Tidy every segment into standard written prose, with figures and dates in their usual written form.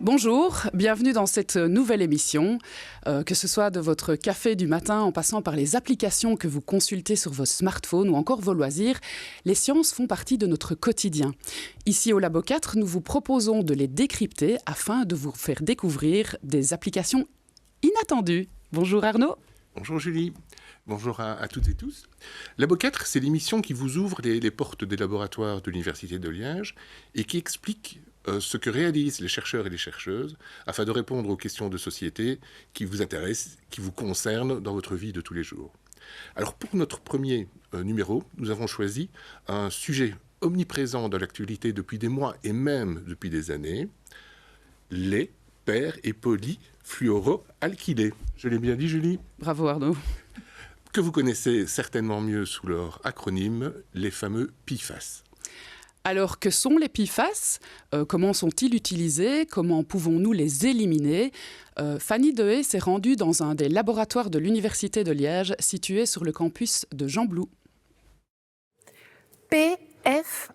Bonjour, bienvenue dans cette nouvelle émission. Que ce soit de votre café du matin en passant par les applications que vous consultez sur vos smartphones ou encore vos loisirs, les sciences font partie de notre quotidien. Ici au Labo 4, nous vous proposons de les décrypter afin de vous faire découvrir des applications inattendues. Bonjour Arnaud. Bonjour Julie. Bonjour à toutes et tous. Labo 4, c'est l'émission qui vous ouvre les portes des laboratoires de l'Université de Liège et qui explique ce que réalisent les chercheurs et les chercheuses afin de répondre aux questions de société qui vous intéressent, qui vous concernent dans votre vie de tous les jours. Alors pour notre premier numéro, nous avons choisi un sujet omniprésent dans l'actualité depuis des mois et même depuis des années, les per- et polyfluoroalkylés. Je l'ai bien dit, Julie ? Bravo Arnaud. Que vous connaissez certainement mieux sous leur acronyme, les fameux PFAS. Alors, que sont les PFAS ? Comment sont-ils utilisés ? Comment pouvons-nous les éliminer ? Fanny Dehé s'est rendue dans un des laboratoires de l'Université de Liège, situé sur le campus de Gembloux. PFAS,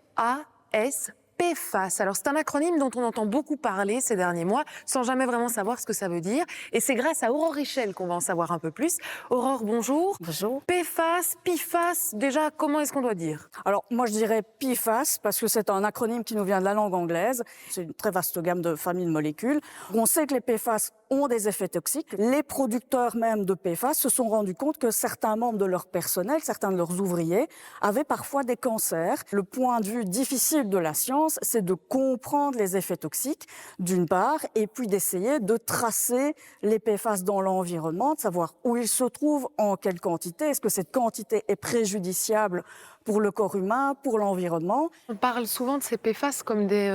PFAS. Alors, c'est un acronyme dont on entend beaucoup parler ces derniers mois, sans jamais vraiment savoir ce que ça veut dire. Et c'est grâce à Aurore Richel qu'on va en savoir un peu plus. Aurore, bonjour. Bonjour. PFAS, PFAS, déjà, comment est-ce qu'on doit dire ? Alors, moi, je dirais PFAS parce que c'est un acronyme qui nous vient de la langue anglaise. C'est une très vaste gamme de familles de molécules. On sait que les PFAS ont des effets toxiques. Les producteurs même de PFAS se sont rendus compte que certains membres de leur personnel, certains de leurs ouvriers, avaient parfois des cancers. Le point de vue difficile de la science, c'est de comprendre les effets toxiques, d'une part, et puis d'essayer de tracer les PFAS dans l'environnement, de savoir où ils se trouvent, en quelle quantité, est-ce que cette quantité est préjudiciable pour le corps humain, pour l'environnement. On parle souvent de ces PFAS comme des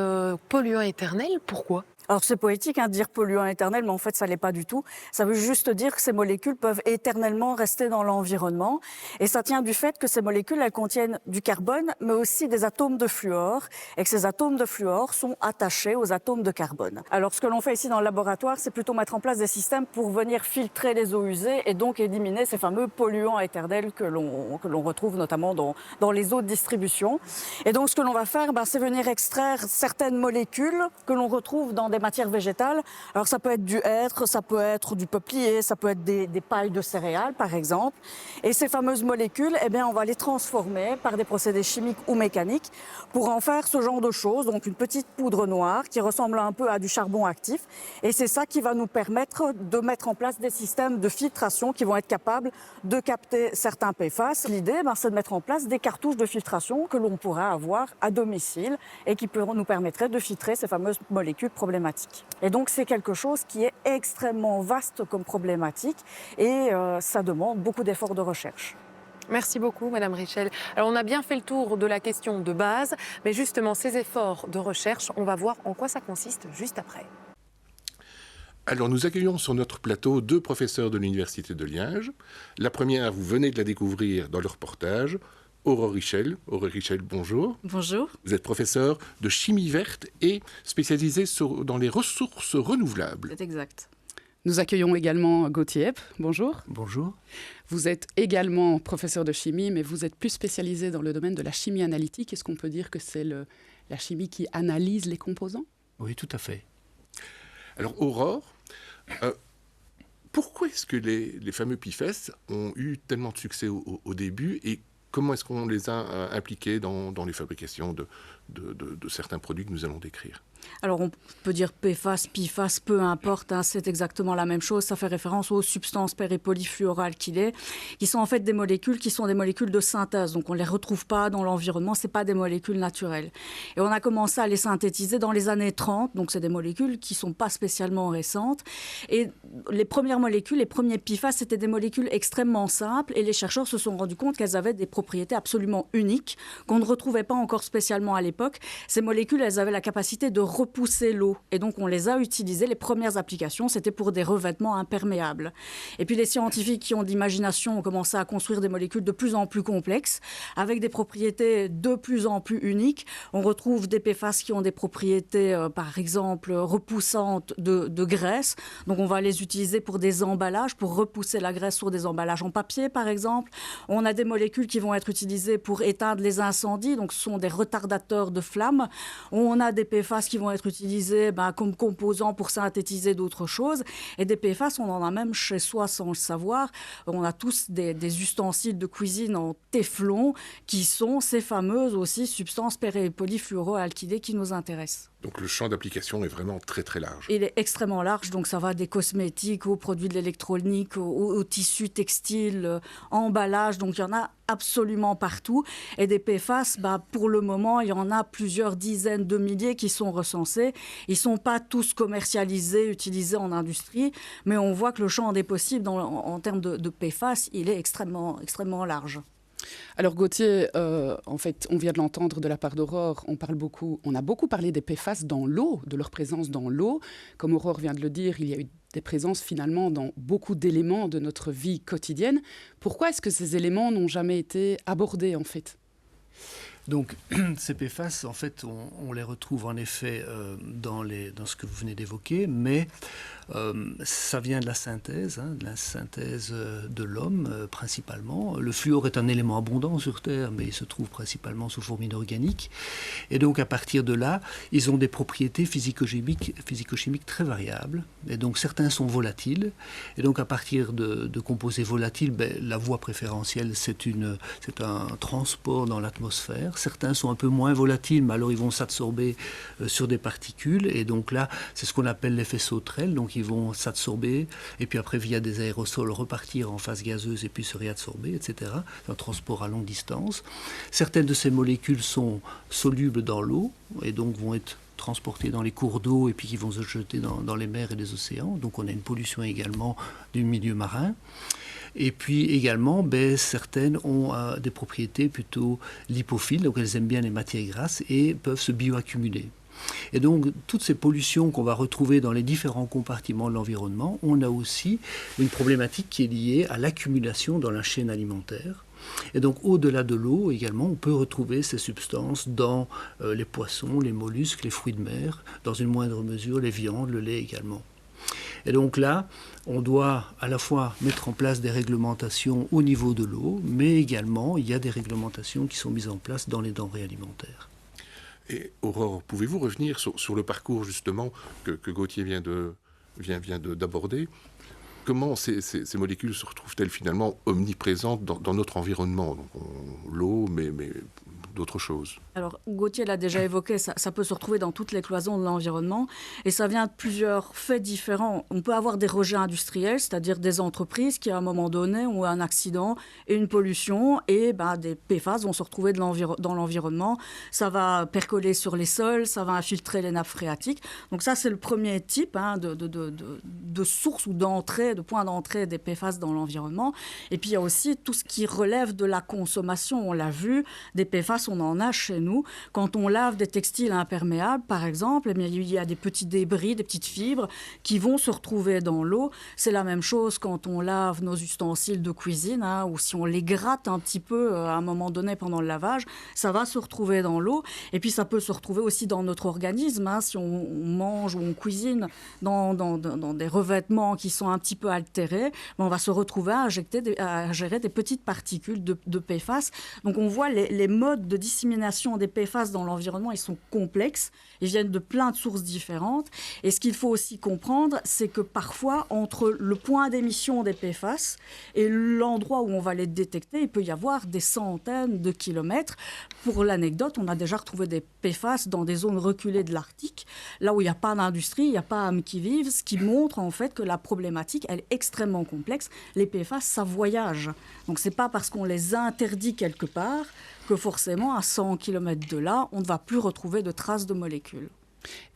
polluants éternels. Pourquoi ? Alors c'est poétique de dire polluant éternel, mais en fait ça l'est pas du tout. Ça veut juste dire que ces molécules peuvent éternellement rester dans l'environnement. Et ça tient du fait que ces molécules, elles contiennent du carbone, mais aussi des atomes de fluor, et que ces atomes de fluor sont attachés aux atomes de carbone. Alors ce que l'on fait ici dans le laboratoire, c'est plutôt mettre en place des systèmes pour venir filtrer les eaux usées et donc éliminer ces fameux polluants éternels que l'on retrouve notamment dans les eaux de distribution. Et donc ce que l'on va faire, c'est venir extraire certaines molécules que l'on retrouve dans des matières végétales. Alors ça peut être du hêtre, ça peut être du peuplier, ça peut être des pailles de céréales par exemple. Et ces fameuses molécules, on va les transformer par des procédés chimiques ou mécaniques pour en faire ce genre de choses. Donc une petite poudre noire qui ressemble un peu à du charbon actif. Et c'est ça qui va nous permettre de mettre en place des systèmes de filtration qui vont être capables de capter certains PFAS. L'idée, c'est de mettre en place des cartouches de filtration que l'on pourra avoir à domicile et qui nous permettraient de filtrer ces fameuses molécules problématiques. Et donc c'est quelque chose qui est extrêmement vaste comme problématique et ça demande beaucoup d'efforts de recherche. Merci beaucoup, Madame Richel. Alors, on a bien fait le tour de la question de base, mais justement, ces efforts de recherche, on va voir en quoi ça consiste juste après. Alors nous accueillons sur notre plateau deux professeurs de l'Université de Liège. La première, vous venez de la découvrir dans le reportage, Aurore Richel. Aurore Richel, bonjour. Bonjour. Vous êtes professeur de chimie verte et spécialisé dans les ressources renouvelables. C'est exact. Nous accueillons également Gauthier Epp. Bonjour. Bonjour. Vous êtes également professeur de chimie, mais vous êtes plus spécialisé dans le domaine de la chimie analytique. Est-ce qu'on peut dire que c'est la chimie qui analyse les composants ? Oui, tout à fait. Alors Aurore, pourquoi est-ce que les fameux PFAS ont eu tellement de succès au début et comment est-ce qu'on les a impliqués dans les fabrications de certains produits que nous allons décrire ? Alors on peut dire PFAS, PFAS, peu importe, c'est exactement la même chose. Ça fait référence aux substances per- et polyfluoroalkylées, qui sont en fait des molécules qui sont des molécules de synthèse. Donc on ne les retrouve pas dans l'environnement, ce n'est pas des molécules naturelles. Et on a commencé à les synthétiser dans les années 30, donc c'est des molécules qui ne sont pas spécialement récentes. Et les premières molécules, les premiers PFAS, c'était des molécules extrêmement simples et les chercheurs se sont rendus compte qu'elles avaient des propriétés absolument uniques qu'on ne retrouvait pas encore spécialement à l'époque. Ces molécules, elles avaient la capacité de repousser l'eau. Et donc, on les a utilisées. Les premières applications, c'était pour des revêtements imperméables. Et puis, les scientifiques qui ont de l'imagination ont commencé à construire des molécules de plus en plus complexes, avec des propriétés de plus en plus uniques. On retrouve des PFAS qui ont des propriétés, par exemple, repoussantes de graisse. Donc, on va les utiliser pour des emballages, pour repousser la graisse sur des emballages en papier, par exemple. On a des molécules qui vont être utilisées pour éteindre les incendies. Donc, ce sont des retardateurs de flammes. On a des PFAS qui vont être utilisés comme composants pour synthétiser d'autres choses. Et des PFAS, on en a même chez soi sans le savoir. On a tous des ustensiles de cuisine en téflon qui sont ces fameuses aussi substances polyfluoroalkylées qui nous intéressent. Donc le champ d'application est vraiment très très large. Il est extrêmement large, donc ça va des cosmétiques aux produits de l'électronique, aux tissus textiles, emballages, donc il y en a absolument partout. Et des PFAS, pour le moment, il y en a plusieurs dizaines de milliers qui sont recensés. Ils ne sont pas tous commercialisés, utilisés en industrie, mais on voit que le champ des possibles en termes de PFAS, il est extrêmement, extrêmement large. Alors Gauthier, en fait, on vient de l'entendre de la part d'Aurore, on a beaucoup parlé des PFAS dans l'eau, de leur présence dans l'eau. Comme Aurore vient de le dire, il y a eu des présences finalement dans beaucoup d'éléments de notre vie quotidienne. Pourquoi est-ce que ces éléments n'ont jamais été abordés en fait ? Donc, ces PFAS, en fait, on les retrouve en effet dans ce que vous venez d'évoquer, mais ça vient de la synthèse de l'homme principalement. Le fluor est un élément abondant sur Terre, mais il se trouve principalement sous forme inorganique. Et donc, à partir de là, ils ont des propriétés physico-chimiques très variables. Et donc, certains sont volatiles. Et donc, à partir de composés volatiles, la voie préférentielle, c'est un transport dans l'atmosphère. Certains sont un peu moins volatiles, mais alors ils vont s'absorber sur des particules. Et donc là, c'est ce qu'on appelle l'effet sauterelle. Donc ils vont s'absorber et puis après, via des aérosols, repartir en phase gazeuse et puis se réabsorber, etc. C'est un transport à longue distance. Certaines de ces molécules sont solubles dans l'eau et donc vont être transportés dans les cours d'eau et puis qui vont se jeter dans les mers et les océans. Donc on a une pollution également du milieu marin. Et puis également, certaines ont des propriétés plutôt lipophiles, donc elles aiment bien les matières grasses et peuvent se bioaccumuler. Et donc, toutes ces pollutions qu'on va retrouver dans les différents compartiments de l'environnement, on a aussi une problématique qui est liée à l'accumulation dans la chaîne alimentaire. Et donc, au-delà de l'eau, également, on peut retrouver ces substances dans les poissons, les mollusques, les fruits de mer, dans une moindre mesure, les viandes, le lait également. Et donc là, on doit à la fois mettre en place des réglementations au niveau de l'eau, mais également, il y a des réglementations qui sont mises en place dans les denrées alimentaires. Et Aurore, pouvez-vous revenir sur le parcours justement que Gauthier vient d'aborder ? Comment ces molécules se retrouvent-elles finalement omniprésentes dans notre environnement ? Donc, l'eau, mais d'autres choses. Alors, Gauthier l'a déjà évoqué, ça peut se retrouver dans toutes les cloisons de l'environnement et ça vient de plusieurs faits différents. On peut avoir des rejets industriels, c'est-à-dire des entreprises qui, à un moment donné, ont un accident et une pollution et des PFAS vont se retrouver dans l'environnement. Ça va percoler sur les sols, ça va infiltrer les nappes phréatiques. Donc ça, c'est le premier type de source ou d'entrée, de point d'entrée des PFAS dans l'environnement. Et puis, il y a aussi tout ce qui relève de la consommation. On l'a vu, des PFAS, on en a chez nous. Quand on lave des textiles imperméables, par exemple, il y a des petits débris, des petites fibres qui vont se retrouver dans l'eau. C'est la même chose quand on lave nos ustensiles de cuisine, ou si on les gratte un petit peu à un moment donné pendant le lavage, ça va se retrouver dans l'eau. Et puis ça peut se retrouver aussi dans notre organisme, si on mange ou on cuisine dans des revêtements qui sont un petit peu altérés, on va se retrouver à gérer des petites particules de PFAS. Donc on voit les modes de dissémination des PFAS dans l'environnement, ils sont complexes, ils viennent de plein de sources différentes. Et ce qu'il faut aussi comprendre, c'est que parfois, entre le point d'émission des PFAS et l'endroit où on va les détecter, il peut y avoir des centaines de kilomètres. Pour l'anecdote, on a déjà retrouvé des PFAS dans des zones reculées de l'Arctique, là où il n'y a pas d'industrie, il n'y a pas âme qui vive, ce qui montre en fait que la problématique, elle est extrêmement complexe. Les PFAS, ça voyage. Donc ce n'est pas parce qu'on les interdit quelque part que forcément, à 100 km de là, on ne va plus retrouver de traces de molécules.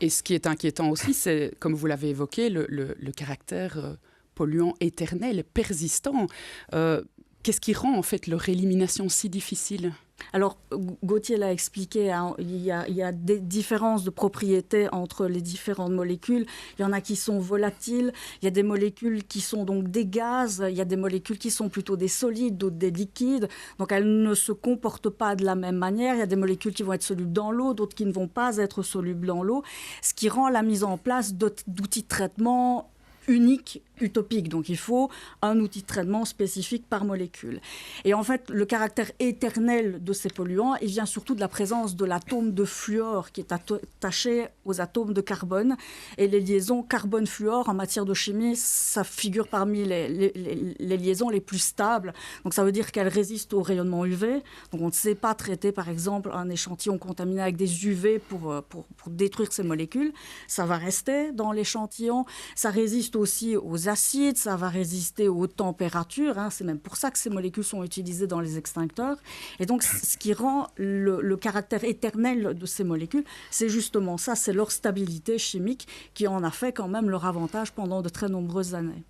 Et ce qui est inquiétant aussi, c'est, comme vous l'avez évoqué, le caractère polluant éternel, persistant. Qu'est-ce qui rend en fait leur élimination si difficile ? Alors, Gauthier l'a expliqué, il y a des différences de propriétés entre les différentes molécules. Il y en a qui sont volatiles, il y a des molécules qui sont donc des gaz, il y a des molécules qui sont plutôt des solides, d'autres des liquides. Donc, elles ne se comportent pas de la même manière. Il y a des molécules qui vont être solubles dans l'eau, d'autres qui ne vont pas être solubles dans l'eau, ce qui rend la mise en place d'outils de traitement unique, utopique. Donc il faut un outil de traitement spécifique par molécule. Et en fait, le caractère éternel de ces polluants, il vient surtout de la présence de l'atome de fluor qui est attaché aux atomes de carbone. Et les liaisons carbone-fluor en matière de chimie, ça figure parmi les liaisons les plus stables. Donc ça veut dire qu'elles résistent au rayonnement UV. Donc on ne sait pas traiter par exemple un échantillon contaminé avec des UV pour détruire ces molécules. Ça va rester dans l'échantillon. Ça résiste aussi aux acides, ça va résister aux températures. C'est même pour ça que ces molécules sont utilisées dans les extincteurs. Et donc, ce qui rend le caractère éternel de ces molécules, c'est justement ça, c'est leur stabilité chimique qui en a fait quand même leur avantage pendant de très nombreuses années.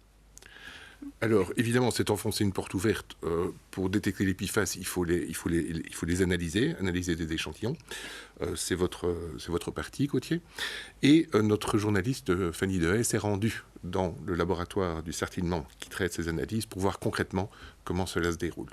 Alors, évidemment, c'est enfoncer une porte ouverte. Pour détecter les PFAS, il faut les analyser des échantillons. C'est votre partie, Gauthier. Et notre journaliste Fanny Dehaye s'est rendue dans le laboratoire du Sartinement qui traite ces analyses pour voir concrètement comment cela se déroule.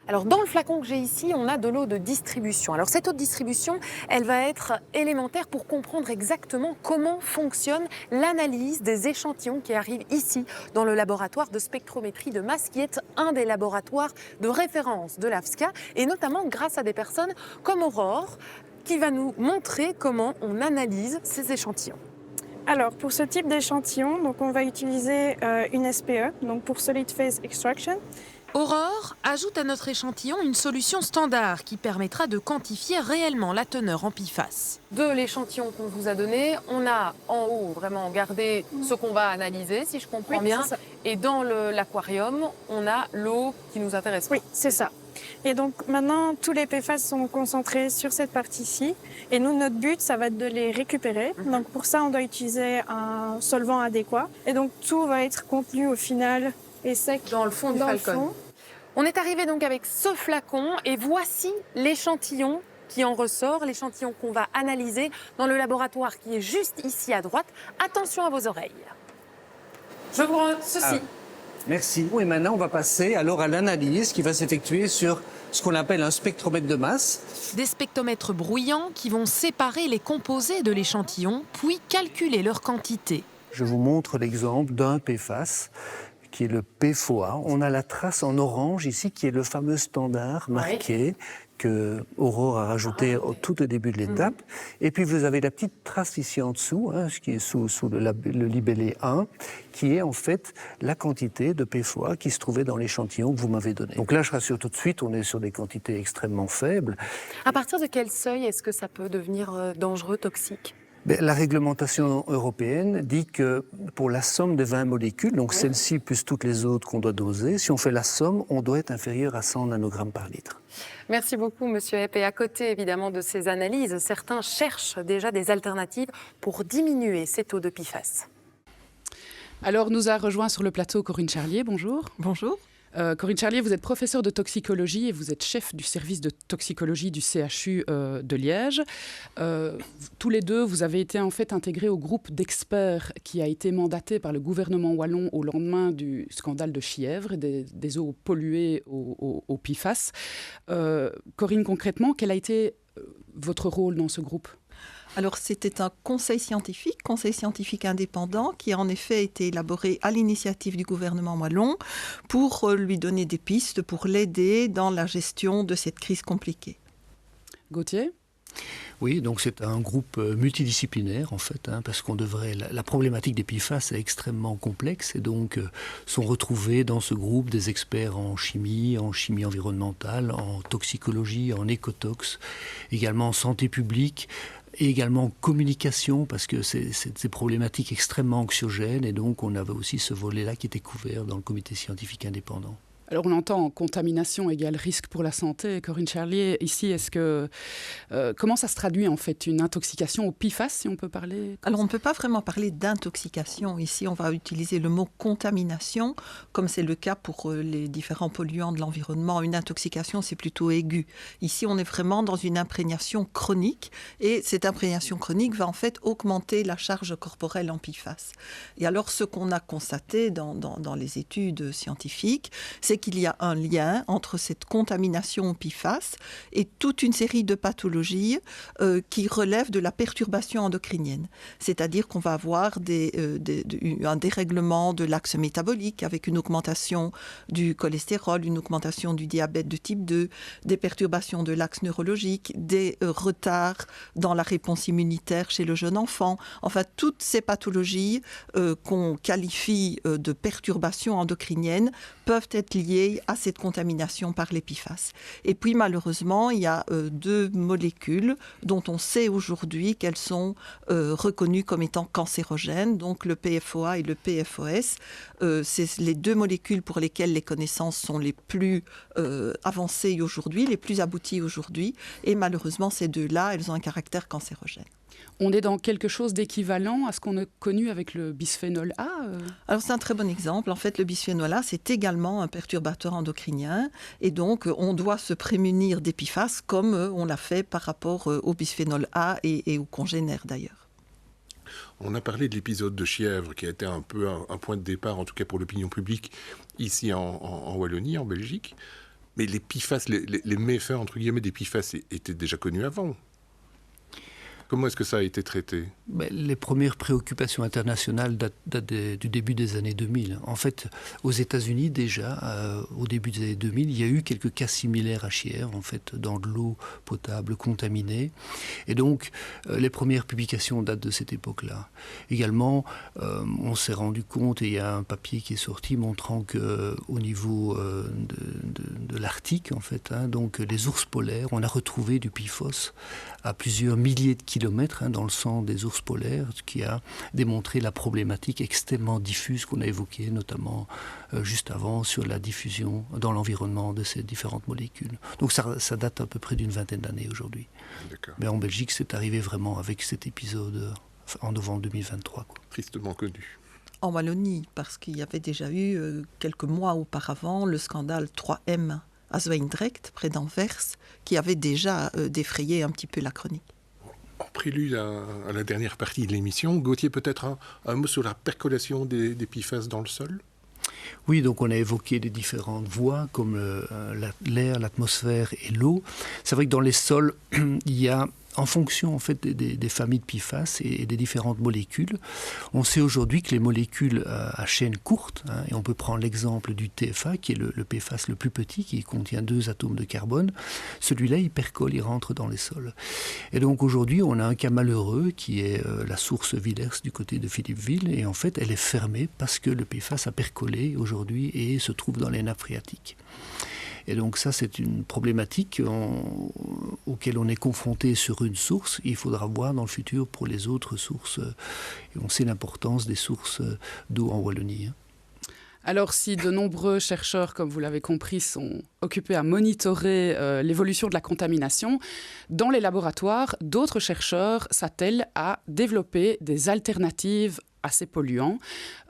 Alors dans le flacon que j'ai ici, on a de l'eau de distribution. Alors cette eau de distribution, elle va être élémentaire pour comprendre exactement comment fonctionne l'analyse des échantillons qui arrivent ici dans le laboratoire de spectrométrie de masse qui est un des laboratoires de référence de l'AFSCA et notamment grâce à des personnes comme Aurore qui va nous montrer comment on analyse ces échantillons. Alors, pour ce type d'échantillon, donc on va utiliser une SPE, donc pour Solid Phase Extraction. Aurore ajoute à notre échantillon une solution standard qui permettra de quantifier réellement la teneur en PFAS. De l'échantillon qu'on vous a donné, on a en haut vraiment gardé ce qu'on va analyser, si je comprends bien. Et dans l'aquarium, on a l'eau qui nous intéresse. Oui, c'est ça. Et donc maintenant, tous les PFAS sont concentrés sur cette partie-ci. Et nous, notre but, ça va être de les récupérer. Donc pour ça, on doit utiliser un solvant adéquat. Et donc tout va être contenu au final et sec dans le fond du flacon. On est arrivé donc avec ce flacon et voici l'échantillon qui en ressort, l'échantillon qu'on va analyser dans le laboratoire qui est juste ici à droite. Attention à vos oreilles. Je vous rends ceci. Merci. Et maintenant, on va passer alors à l'analyse qui va s'effectuer sur ce qu'on appelle un spectromètre de masse. Des spectromètres bruyants qui vont séparer les composés de l'échantillon, puis calculer leur quantité. Je vous montre l'exemple d'un PFAS qui est le PFOA. On a la trace en orange ici qui est le fameux standard marqué que Aurore a rajouté au tout début de l'étape. Et puis vous avez la petite trace ici en dessous, ce qui est sous le libellé 1, qui est en fait la quantité de PFOA qui se trouvait dans l'échantillon que vous m'avez donné. Donc là, je rassure tout de suite, on est sur des quantités extrêmement faibles. À partir de quel seuil est-ce que ça peut devenir dangereux, toxique ? La réglementation européenne dit que pour la somme de 20 molécules, donc celle-ci plus toutes les autres qu'on doit doser, si on fait la somme, on doit être inférieur à 100 nanogrammes par litre. Merci beaucoup, Monsieur Epp. Et à côté, évidemment, de ces analyses, certains cherchent déjà des alternatives pour diminuer ces taux de PFAS. Alors, nous a rejoint sur le plateau Corinne Charlier. Bonjour. Bonjour. Corinne Charlier, vous êtes professeure de toxicologie et vous êtes chef du service de toxicologie du CHU de Liège. Tous les deux, vous avez été en fait intégrés au groupe d'experts qui a été mandaté par le gouvernement wallon au lendemain du scandale de Chièvre, des eaux polluées au PFAS. Corinne, concrètement, quel a été votre rôle dans ce groupe ? Alors, c'était un conseil scientifique indépendant qui a en effet été élaboré à l'initiative du gouvernement wallon pour lui donner des pistes, pour l'aider dans la gestion de cette crise compliquée. Gauthier ? Oui, donc c'est un groupe multidisciplinaire en fait, parce qu'on devrait. La problématique des PFAS est extrêmement complexe et donc sont retrouvés dans ce groupe des experts en chimie environnementale, en toxicologie, en écotox, également en santé publique. Et également communication, parce que c'est des problématiques extrêmement anxiogènes, et donc on avait aussi ce volet-là qui était couvert dans le comité scientifique indépendant. Alors on entend contamination égale risque pour la santé. Corinne Charlier, ici, comment ça se traduit en fait, une intoxication au PFAS, si on peut parler ? Alors on ne peut pas vraiment parler d'intoxication. Ici, on va utiliser le mot contamination, comme c'est le cas pour les différents polluants de l'environnement. Une intoxication, c'est plutôt aigu. Ici, on est vraiment dans une imprégnation chronique, et cette imprégnation chronique va en fait augmenter la charge corporelle en PFAS. Et alors, ce qu'on a constaté dans les études scientifiques, c'est qu'il y a un lien entre cette contamination au PFAS et toute une série de pathologies qui relèvent de la perturbation endocrinienne. C'est-à-dire qu'on va avoir un dérèglement de l'axe métabolique avec une augmentation du cholestérol, une augmentation du diabète de type 2, des perturbations de l'axe neurologique, des retards dans la réponse immunitaire chez le jeune enfant. Enfin, toutes ces pathologies qu'on qualifie de perturbations endocriniennes peuvent être liées à cette contamination par les PFAS. Et puis, malheureusement, il y a 2 molécules dont on sait aujourd'hui qu'elles sont reconnues comme étant cancérogènes, donc le PFOA et le PFOS. C'est les 2 molécules pour lesquelles les connaissances sont les plus avancées aujourd'hui, les plus abouties aujourd'hui. Et malheureusement, ces 2-là, elles ont un caractère cancérogène. On est dans quelque chose d'équivalent à ce qu'on a connu avec le bisphénol A Alors c'est un très bon exemple. En fait, le bisphénol A, c'est également un perturbateur endocrinien. Et donc, on doit se prémunir des PFAS comme on l'a fait par rapport au bisphénol A et aux congénères d'ailleurs. On a parlé de l'épisode de Chièvre qui a été un peu un point de départ, en tout cas pour l'opinion publique, ici en Wallonie, en Belgique. Mais les PFAS, les méfaits, entre guillemets, des PFAS étaient déjà connus avant. Comment est-ce que ça a été traité ? Les premières préoccupations internationales datent du début des années 2000. En fait, aux États-Unis déjà, au début des années 2000, il y a eu quelques cas similaires à Chièvre, en fait, dans de l'eau potable contaminée. Et donc, les premières publications datent de cette époque-là. Également, on s'est rendu compte, et il y a un papier qui est sorti montrant qu'au niveau de l'Arctique, en fait, donc les ours polaires, on a retrouvé du PFOS à plusieurs milliers de kilomètres dans le sang des ours polaires, ce qui a démontré la problématique extrêmement diffuse qu'on a évoquée, notamment juste avant, sur la diffusion dans l'environnement de ces différentes molécules. Donc ça date à peu près d'une vingtaine d'années aujourd'hui. D'accord. Mais en Belgique, c'est arrivé vraiment avec cet épisode en novembre 2023. Tristement connu. En Wallonie, parce qu'il y avait déjà eu, quelques mois auparavant, le scandale 3M à Zwijndrecht, près d'Anvers, qui avait déjà défrayé un petit peu la chronique. En prélude à la dernière partie de l'émission, Gauthier, peut-être un mot sur la percolation des PFAS dans le sol ? Oui, donc on a évoqué les différentes voies comme l'air, l'atmosphère et l'eau. C'est vrai que dans les sols, il y a, en fonction en fait des familles de PFAS et des différentes molécules, on sait aujourd'hui que les molécules à chaîne courte, et on peut prendre l'exemple du TFA qui est le PFAS le plus petit, qui contient 2 atomes de carbone, celui-là il percole, il rentre dans les sols. Et donc aujourd'hui on a un cas malheureux qui est la source Villers du côté de Philippeville, et en fait elle est fermée parce que le PFAS a percolé aujourd'hui et se trouve dans les nappes phréatiques. Et donc ça, c'est une problématique auquel on est confronté sur une source. Il faudra voir dans le futur pour les autres sources. Et on sait l'importance des sources d'eau en Wallonie. Alors, si de nombreux chercheurs, comme vous l'avez compris, sont occupés à monitorer l'évolution de la contamination, dans les laboratoires, d'autres chercheurs s'attellent à développer des alternatives à ces polluants.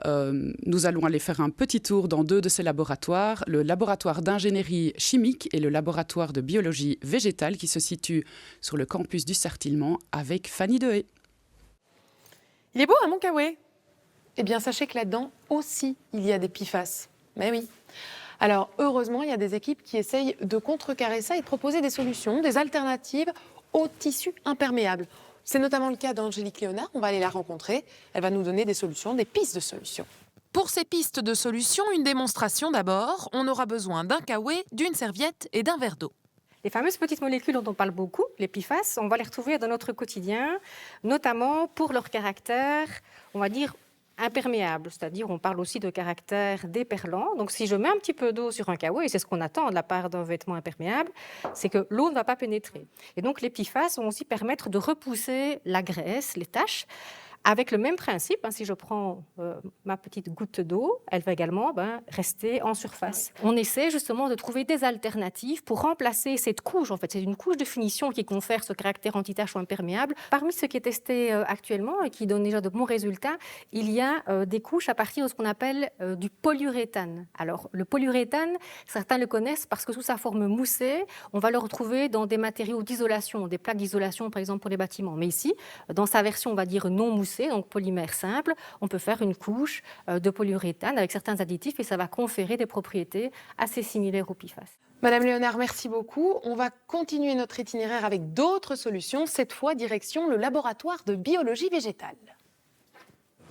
Nous allons aller faire un petit tour dans 2 de ces laboratoires, le laboratoire d'ingénierie chimique et le laboratoire de biologie végétale qui se situe sur le campus du Sartillement avec Fanny Dehé. Il est beau, hein, mon Kaoué ? Eh bien, sachez que là-dedans aussi, il y a des PFAS. Mais oui. Alors, heureusement, il y a des équipes qui essayent de contrecarrer ça et de proposer des solutions, des alternatives aux tissus imperméables. C'est notamment le cas d'Angélique Léonard. On va aller la rencontrer. Elle va nous donner des solutions, des pistes de solutions. Pour ces pistes de solutions, une démonstration d'abord. On aura besoin d'un Kaoué, d'une serviette et d'un verre d'eau. Les fameuses petites molécules dont on parle beaucoup, les PFAS, on va les retrouver dans notre quotidien, notamment pour leur caractère, on va dire, imperméable, c'est-à-dire on parle aussi de caractère déperlant. Donc si je mets un petit peu d'eau sur un Kaoué, et c'est ce qu'on attend de la part d'un vêtement imperméable, c'est que l'eau ne va pas pénétrer. Et donc les PFAS vont aussi permettre de repousser la graisse, les taches, avec le même principe. Si je prends ma petite goutte d'eau, elle va également rester en surface. On essaie justement de trouver des alternatives pour remplacer cette couche. En fait, c'est une couche de finition qui confère ce caractère anti-tache ou imperméable. Parmi ce qui est testé actuellement et qui donne déjà de bons résultats, il y a des couches à partir de ce qu'on appelle du polyuréthane. Alors, le polyuréthane, certains le connaissent parce que sous sa forme moussée, on va le retrouver dans des matériaux d'isolation, des plaques d'isolation par exemple pour les bâtiments. Mais ici, dans sa version, on va dire non moussée, PEC, donc polymère simple, on peut faire une couche de polyuréthane avec certains additifs et ça va conférer des propriétés assez similaires au PFAS. Madame Léonard, merci beaucoup. On va continuer notre itinéraire avec d'autres solutions, cette fois direction le laboratoire de biologie végétale.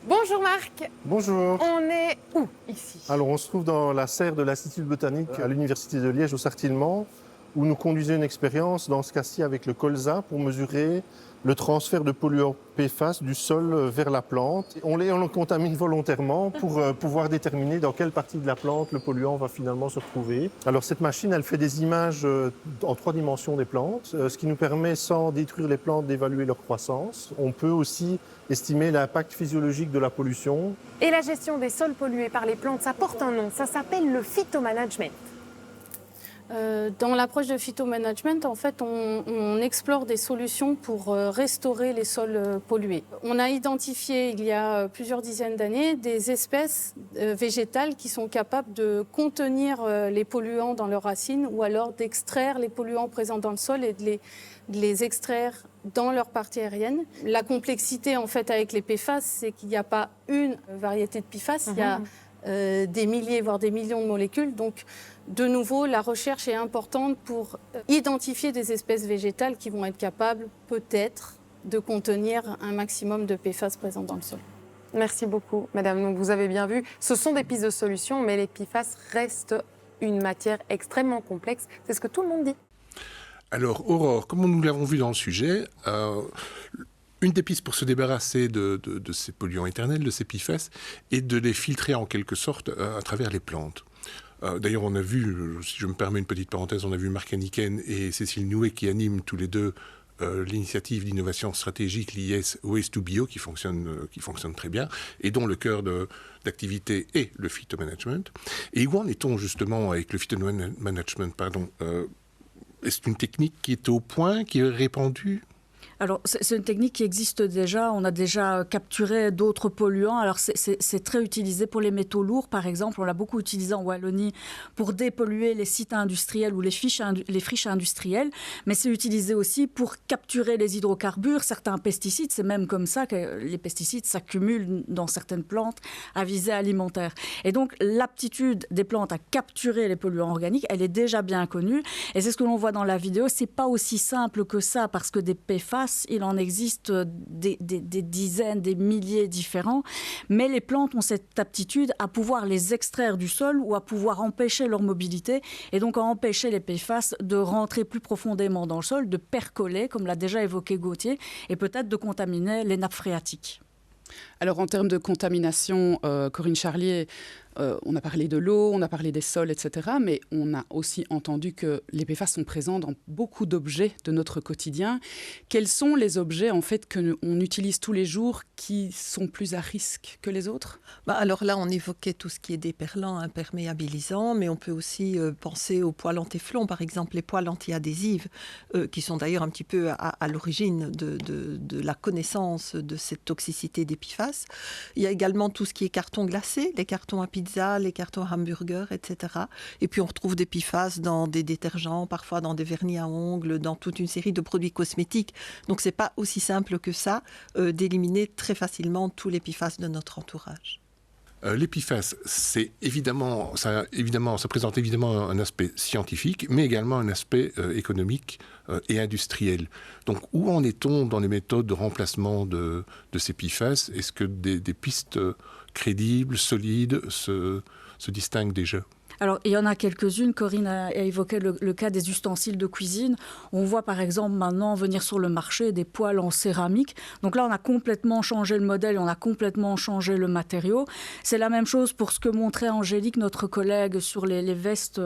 Bonjour Marc. Bonjour. On est où ici? Alors on se trouve dans la serre de l'Institut botanique à l'Université de Liège au Sartillement, où nous conduisons une expérience, dans ce cas-ci avec le colza, pour mesurer le transfert de polluants PFAS du sol vers la plante. On les contamine volontairement pour pouvoir déterminer dans quelle partie de la plante le polluant va finalement se retrouver. Alors cette machine, elle fait des images en 3 dimensions des plantes, ce qui nous permet, sans détruire les plantes, d'évaluer leur croissance. On peut aussi estimer l'impact physiologique de la pollution. Et la gestion des sols pollués par les plantes, ça porte un nom, ça s'appelle le phytomanagement. Dans l'approche de phytomanagement, en fait, on explore des solutions pour restaurer les sols pollués. On a identifié, il y a plusieurs dizaines d'années, des espèces végétales qui sont capables de contenir les polluants dans leurs racines ou alors d'extraire les polluants présents dans le sol et de les extraire dans leur partie aérienne. La complexité, en fait, avec les PFAS, c'est qu'il n'y a pas une variété de PFAS, il y a des milliers, voire des millions de molécules. Donc, de nouveau, la recherche est importante pour identifier des espèces végétales qui vont être capables, peut-être, de contenir un maximum de PFAS présents dans le sol. Merci beaucoup, madame. Donc, vous avez bien vu, ce sont des pistes de solutions, mais les PFAS restent une matière extrêmement complexe. C'est ce que tout le monde dit. Alors, Aurore, comme nous l'avons vu dans le sujet, une des pistes pour se débarrasser de ces polluants éternels, de ces PFAS, est de les filtrer en quelque sorte à travers les plantes. D'ailleurs, on a vu, si je me permets une petite parenthèse, on a vu Marc Hanniken et Cécile Nouet qui animent tous les deux l'initiative d'innovation stratégique l'IS Waste2Bio qui fonctionne très bien et dont le cœur d'activité est le phytomanagement. Et où en est-on justement avec le phytomanagement, est-ce une technique qui est au point, qui est répandue ? Alors, c'est une technique qui existe déjà. On a déjà capturé d'autres polluants. Alors, c'est très utilisé pour les métaux lourds, par exemple. On l'a beaucoup utilisé en Wallonie pour dépolluer les sites industriels ou les friches industrielles. Mais c'est utilisé aussi pour capturer les hydrocarbures, certains pesticides. C'est même comme ça que les pesticides s'accumulent dans certaines plantes à visée alimentaire. Et donc, l'aptitude des plantes à capturer les polluants organiques, elle est déjà bien connue. Et c'est ce que l'on voit dans la vidéo. C'est pas aussi simple que ça parce que des PFAS, il en existe des dizaines, des milliers différents, mais les plantes ont cette aptitude à pouvoir les extraire du sol ou à pouvoir empêcher leur mobilité et donc à empêcher les PFAS de rentrer plus profondément dans le sol, de percoler, comme l'a déjà évoqué Gauthier, et peut-être de contaminer les nappes phréatiques. Alors en termes de contamination, Corinne Charlier, on a parlé de l'eau, on a parlé des sols, etc. Mais on a aussi entendu que les PFAS sont présents dans beaucoup d'objets de notre quotidien. Quels sont les objets en fait qu'on utilise tous les jours qui sont plus à risque que les autres ? Alors là, on évoquait tout ce qui est déperlant, imperméabilisant, mais on peut aussi penser aux poils antéflons, par exemple, les poils anti-adhésives, qui sont d'ailleurs un petit peu à l'origine de la connaissance de cette toxicité des PFAS. Il y a également tout ce qui est carton glacé, les cartons à pizza, les cartons à hamburger, etc. Et puis on retrouve des PFAS dans des détergents, parfois dans des vernis à ongles, dans toute une série de produits cosmétiques. Donc c'est pas aussi simple que ça d'éliminer très facilement tous les PFAS de notre entourage. Les PFAS, ça présente évidemment un aspect scientifique, mais également un aspect économique et industriel. Donc, où en est-on dans les méthodes de remplacement de ces PFAS ? Est-ce que des pistes crédibles, solides, se distinguent déjà ? Alors, il y en a quelques-unes. Corinne a évoqué le cas des ustensiles de cuisine. On voit par exemple maintenant venir sur le marché des poêles en céramique. Donc là, on a complètement changé le modèle, on a complètement changé le matériau. C'est la même chose pour ce que montrait Angélique, notre collègue, sur les vestes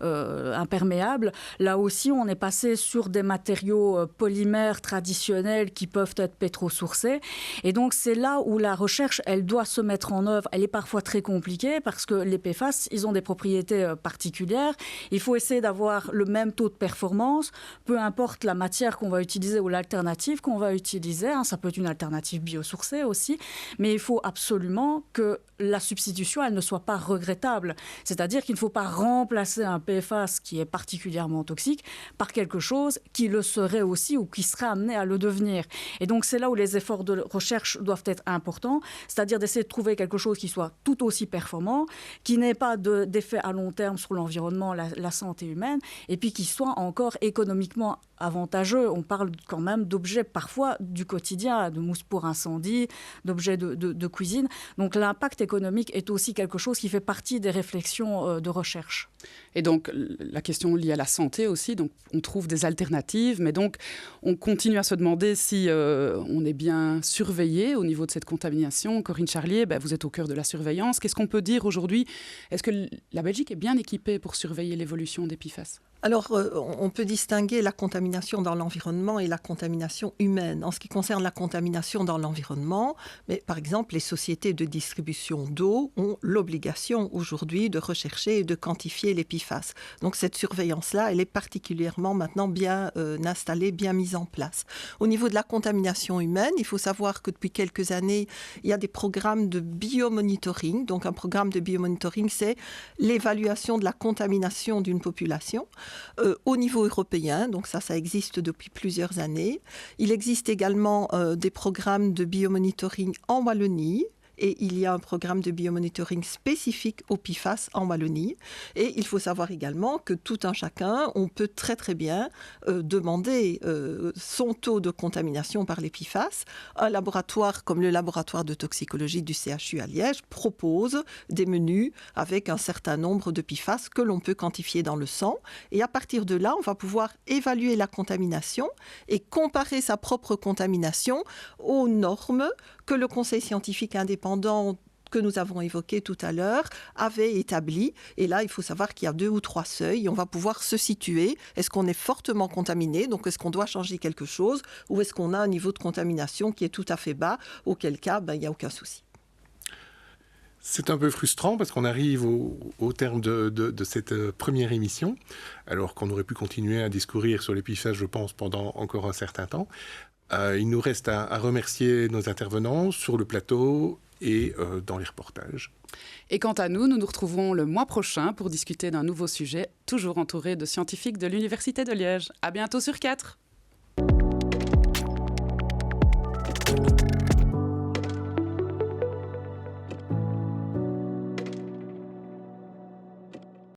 imperméables. Là aussi, on est passé sur des matériaux polymères traditionnels qui peuvent être pétrosourcés. Et donc, c'est là où la recherche, elle doit se mettre en œuvre. Elle est parfois très compliquée parce que les PFAS, ils ont des propriétés propriétés particulières. Il faut essayer d'avoir le même taux de performance, peu importe la matière qu'on va utiliser ou l'alternative qu'on va utiliser. Ça peut être une alternative biosourcée aussi, mais il faut absolument que la substitution, elle ne soit pas regrettable. C'est-à-dire qu'il ne faut pas remplacer un PFAS qui est particulièrement toxique par quelque chose qui le serait aussi ou qui serait amené à le devenir. Et donc, c'est là où les efforts de recherche doivent être importants, c'est-à-dire d'essayer de trouver quelque chose qui soit tout aussi performant, qui n'ait pas d'effet à long terme sur l'environnement, la santé humaine, et puis qui soit encore économiquement avantageux. On parle quand même d'objets parfois du quotidien, de mousse pour incendie, d'objets de cuisine. Donc l'impact économique est aussi quelque chose qui fait partie des réflexions de recherche. Et donc la question liée à la santé aussi, donc on trouve des alternatives, mais donc on continue à se demander si on est bien surveillé au niveau de cette contamination. Corinne Charlier, vous êtes au cœur de la surveillance. Qu'est-ce qu'on peut dire aujourd'hui? Est-ce que la Belgique est bien équipée pour surveiller l'évolution des PFAS? Alors, on peut distinguer la contamination dans l'environnement et la contamination humaine. En ce qui concerne la contamination dans l'environnement, mais par exemple, les sociétés de distribution d'eau ont l'obligation aujourd'hui de rechercher et de quantifier les PFAS. Donc, cette surveillance-là, elle est particulièrement maintenant bien installée, bien mise en place. Au niveau de la contamination humaine, il faut savoir que depuis quelques années, il y a des programmes de biomonitoring. Donc, un programme de biomonitoring, c'est l'évaluation de la contamination d'une population. Au niveau européen, donc ça existe depuis plusieurs années. Il existe également des programmes de biomonitoring en Wallonie. Et il y a un programme de biomonitoring spécifique au PFAS en Wallonie. Et il faut savoir également que tout un chacun, on peut très très bien demander son taux de contamination par les PFAS. Un laboratoire comme le laboratoire de toxicologie du CHU à Liège propose des menus avec un certain nombre de PFAS que l'on peut quantifier dans le sang. Et à partir de là, on va pouvoir évaluer la contamination et comparer sa propre contamination aux normes que le Conseil scientifique indépendant que nous avons évoqué tout à l'heure avait établi. Et là, il faut savoir qu'il y a 2 ou 3 seuils. Et on va pouvoir se situer. Est-ce qu'on est fortement contaminé? Donc, est-ce qu'on doit changer quelque chose? Ou est-ce qu'on a un niveau de contamination qui est tout à fait bas? Auquel cas, il n'y a aucun souci. C'est un peu frustrant parce qu'on arrive au terme de cette première émission, alors qu'on aurait pu continuer à discourir sur les PFAS, je pense, pendant encore un certain temps. Il nous reste à remercier nos intervenants sur le plateau et dans les reportages. Et quant à nous, nous nous retrouvons le mois prochain pour discuter d'un nouveau sujet, toujours entouré de scientifiques de l'Université de Liège. À bientôt sur 4.